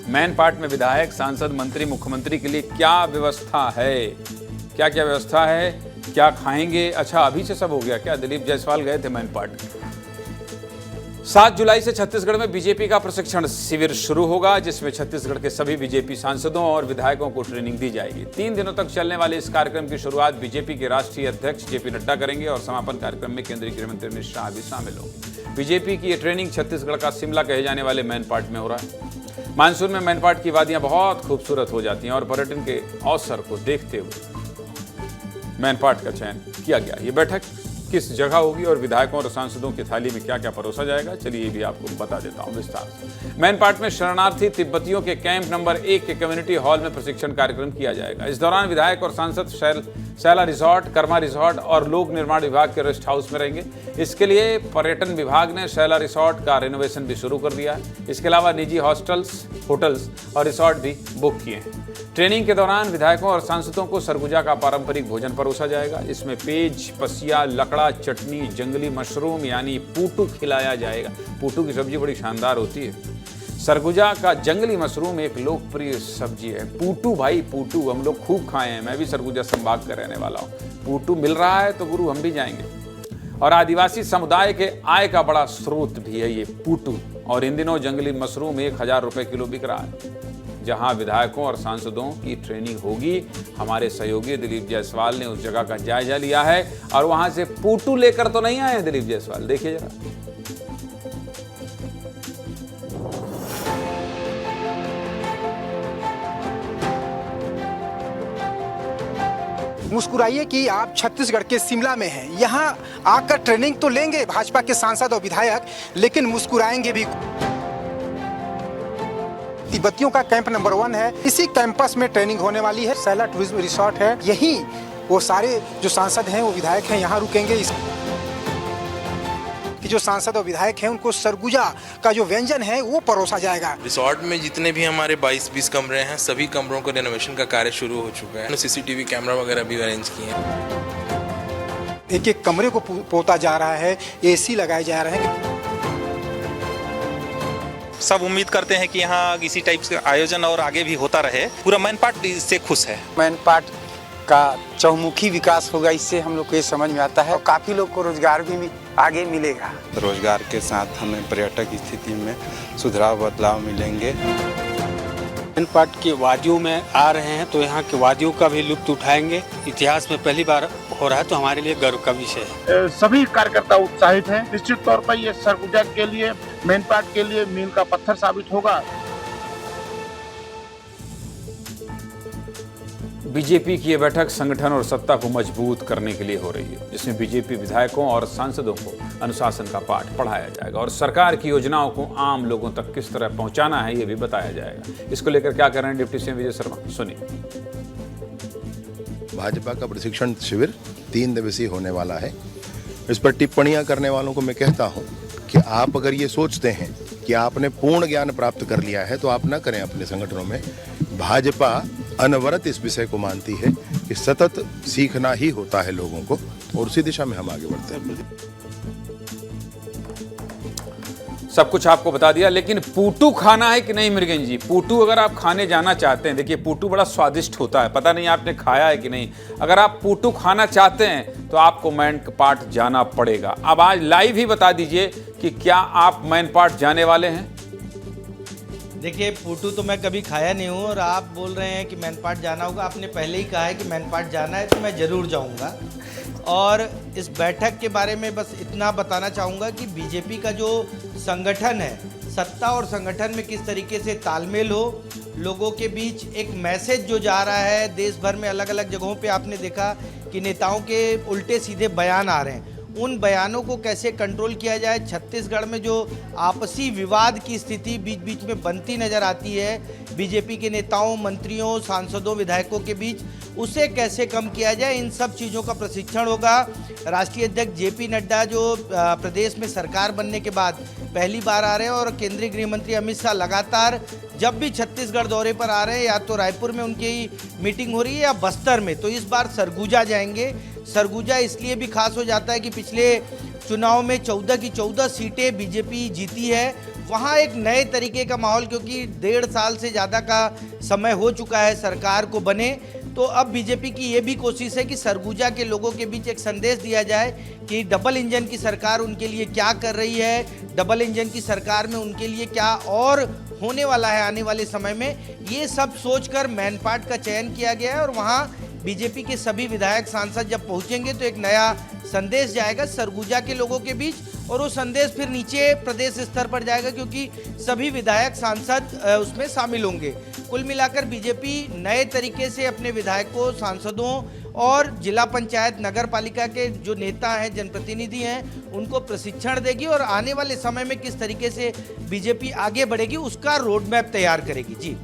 Man part में विधायक, सांसद, मंत्री, मुख्यमंत्री के लिए क्या व्यवस्था है, क्या क्या व्यवस्था है, क्या खाएंगे। अच्छा, अभी से सब हो गया क्या? दिलीप जायसवाल गए थे मैन पार्ट। 7 जुलाई से छत्तीसगढ़ में बीजेपी का प्रशिक्षण शिविर शुरू होगा, जिसमें छत्तीसगढ़ के सभी बीजेपी सांसदों और विधायकों को ट्रेनिंग दी जाएगी। 3 दिनों तक चलने वाले इस कार्यक्रम की शुरुआत बीजेपी के राष्ट्रीय अध्यक्ष जेपी नड्डा करेंगे और समापन कार्यक्रम में केंद्रीय गृह मंत्री अमित शाह भी शामिल होंगे। बीजेपी की ये ट्रेनिंग छत्तीसगढ़ का शिमला कहे जाने वाले मैन पार्ट में हो रहा है। मानसून में मैन पार्ट की वादियां बहुत खूबसूरत हो जाती हैं और पर्यटन के अवसर को देखते हुए मैन पार्ट का चयन किया गया। ये बैठक किस जगह होगी और विधायकों और सांसदों की थाली में क्या क्या परोसा जाएगा, चलिए ये भी आपको बता देता हूं विस्तार से। मैन पार्ट में शरणार्थी तिब्बतियों के कैंप नंबर 1 के कम्युनिटी हॉल में प्रशिक्षण कार्यक्रम किया जाएगा। इस दौरान विधायक और सांसद शैला रिजॉर्ट, कर्मा रिजॉर्ट और लोक निर्माण विभाग के रेस्ट हाउस में रहेंगे। इसके लिए पर्यटन विभाग ने शैला रिसॉर्ट का रिनोवेशन भी शुरू कर दिया है। इसके अलावा निजी हॉस्टल्स, होटल्स और रिसॉर्ट भी बुक किए हैं। ट्रेनिंग के दौरान विधायकों और सांसदों को सरगुजा का पारंपरिक भोजन परोसा जाएगा। इसमें पेज, पसिया, लकड़ा, चटनी, जंगली मशरूम यानी पूटू खिलाया जाएगा। पूटू की सब्जी बड़ी शानदार होती है। सरगुजा का जंगली मशरूम एक लोकप्रिय सब्जी है। पूटू भाई, पूटू हम लोग खूब खाए हैं। मैं भी सरगुजा संभाग का रहने वाला हूँ। पूटू मिल रहा है तो गुरु हम भी जाएंगे। और आदिवासी समुदाय के आय का बड़ा स्रोत भी है ये पूटू। और इन दिनों जंगली मशरूम 1000 रुपये किलो बिक रहा है। जहां विधायकों और सांसदों की ट्रेनिंग होगी, हमारे सहयोगी दिलीप जायसवाल ने उस जगह का जायजा लिया है और वहां से पूटू लेकर तो नहीं आए हैं दिलीप जायसवाल। देखिए जरा। मुस्कुराइए कि आप छत्तीसगढ़ के शिमला में हैं। यहाँ आकर ट्रेनिंग तो लेंगे भाजपा के सांसद और विधायक, लेकिन मुस्कुराएंगे भी। तिब्बतियों का कैंप नंबर 1 है। इसी कैंपस में ट्रेनिंग होने वाली है। शैला टूरिज्म रिसॉर्ट है। यही वो सारे जो सांसद हैं, वो विधायक हैं, यहाँ रुकेंगे। कि जो सांसद और विधायक हैं उनको सरगुजा का जो व्यंजन है वो परोसा जाएगा। रिसॉर्ट में जितने भी हमारे 22-20 कमरे हैं, सभी कमरों को रेनोवेशन का कार्य शुरू हो चुका है। सीसीटीवी कैमरा वगैरह भी अरेंज किए हैं। एक कमरे को पोता जा रहा है, एसी लगाए जा रहे हैं। सब उम्मीद करते हैं कि यहाँ इसी टाइप से आयोजन और आगे भी होता रहे। पूरा मैन पार्ट इससे खुश है। मैन पार्ट का चहुमुखी विकास होगा, इससे हम लोग को ये समझ में आता है और काफ़ी लोग को रोजगार भी आगे मिलेगा। रोजगार के साथ हमें पर्यटक स्थिति में सुधार बदलाव मिलेंगे। मैन पार्ट की वादियों में आ रहे हैं तो यहाँ की वादियों का भी लुत्फ उठाएंगे। इतिहास में पहली बार हो रहा है तो हमारे लिए गर्व का विषय है। सभी कार्यकर्ता उत्साहित हैं। निश्चित तौर पर ये सरगुजा के लिए, मैन पार्ट के लिए मील का पत्थर साबित होगा। बीजेपी की यह बैठक संगठन और सत्ता को मजबूत करने के लिए हो रही है, जिसमें बीजेपी विधायकों और सांसदों को अनुशासन का पाठ पढ़ाया जाएगा और सरकार की योजनाओं को आम लोगों तक किस तरह पहुंचाना है ये भी बताया जाएगा। इसको लेकर क्या कह रहे हैं डिप्टी सीएम विजय शर्मा, सुनिए। भाजपा का प्रशिक्षण शिविर 3 दिवसीय होने वाला है। इस पर टिप्पणियां करने वालों को मैं कहता हूं कि आप अगर ये सोचते हैं कि आपने पूर्ण ज्ञान प्राप्त कर लिया है तो आप न करें अपने संगठनों में। भाजपा अनवरत इस विषय को मानती है कि सतत सीखना ही होता है लोगों को, और उसी दिशा में हम आगे बढ़ते हैं। सब कुछ आपको बता दिया, लेकिन पूटू खाना है कि नहीं मृगेन जी? पूटू अगर आप खाने जाना चाहते हैं, देखिए पूटू बड़ा स्वादिष्ट होता है, पता नहीं आपने खाया है कि नहीं। अगर आप पूटू खाना चाहते हैं तो आपको मैन पार्ट जाना पड़ेगा। अब आज लाइव ही बता दीजिए कि क्या आप मैन पार्ट जाने वाले हैं? देखिए, पूटू तो मैं कभी खाया नहीं हूँ और आप बोल रहे हैं कि मैन पार्ट जाना होगा। आपने पहले ही कहा है कि मैन पार्ट जाना है तो मैं ज़रूर जाऊँगा। और इस बैठक के बारे में बस इतना बताना चाहूँगा कि बीजेपी का जो संगठन है, सत्ता और संगठन में किस तरीके से तालमेल हो, लोगों के बीच एक मैसेज जो जा रहा है। देश भर में अलग अलग जगहों पे आपने देखा कि नेताओं के उल्टे सीधे बयान आ रहे हैं। उन बयानों को कैसे कंट्रोल किया जाए। छत्तीसगढ़ में जो आपसी विवाद की स्थिति बीच बीच में बनती नज़र आती है बीजेपी के नेताओं, मंत्रियों, सांसदों, विधायकों के बीच, उसे कैसे कम किया जाए, इन सब चीज़ों का प्रशिक्षण होगा। राष्ट्रीय अध्यक्ष जेपी नड्डा जो प्रदेश में सरकार बनने के बाद पहली बार आ रहे हैं और केंद्रीय गृह मंत्री अमित शाह लगातार जब भी छत्तीसगढ़ दौरे पर आ रहे हैं, या तो रायपुर में उनकी मीटिंग हो रही है या बस्तर में, तो इस बार सरगुजा जाएंगे। सरगुजा इसलिए भी खास हो जाता है कि पिछले चुनाव में 14 की 14 सीटें बीजेपी जीती है वहाँ एक नए तरीके का माहौल, क्योंकि 1.5 साल से ज़्यादा का समय हो चुका है सरकार को बने, तो अब बीजेपी की ये भी कोशिश है कि सरगुजा के लोगों के बीच एक संदेश दिया जाए कि डबल इंजन की सरकार उनके लिए क्या कर रही है, डबल इंजन की सरकार में उनके लिए क्या और होने वाला है आने वाले समय में। ये सब सोचकर मैनपाट का चयन किया गया है और वहाँ बीजेपी के सभी विधायक सांसद जब पहुंचेंगे तो एक नया संदेश जाएगा सरगुजा के लोगों के बीच, और वो संदेश फिर नीचे प्रदेश स्तर पर जाएगा, क्योंकि सभी विधायक सांसद उसमें शामिल होंगे। कुल मिलाकर बीजेपी नए तरीके से अपने विधायकों, सांसदों और जिला पंचायत, नगर पालिका के जो नेता हैं, जनप्रतिनिधि हैं, उनको प्रशिक्षण देगी और आने वाले समय में किस तरीके से बीजेपी आगे बढ़ेगी उसका रोड मैप तैयार करेगी। जी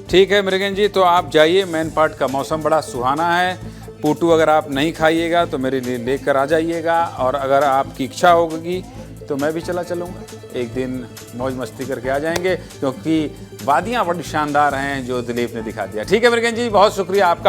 ठीक है मृगन जी, तो आप जाइए, मैनपाट का मौसम बड़ा सुहाना है। पूटू अगर आप नहीं खाइएगा तो मेरे लिए लेकर आ जाइएगा, और अगर आपकी इच्छा होगी तो मैं भी चलूँगा। एक दिन मौज मस्ती करके आ जाएंगे, क्योंकि वादियाँ बड़ी शानदार हैं जो दिलीप ने दिखा दिया। ठीक है मृगन जी, बहुत शुक्रिया आपका।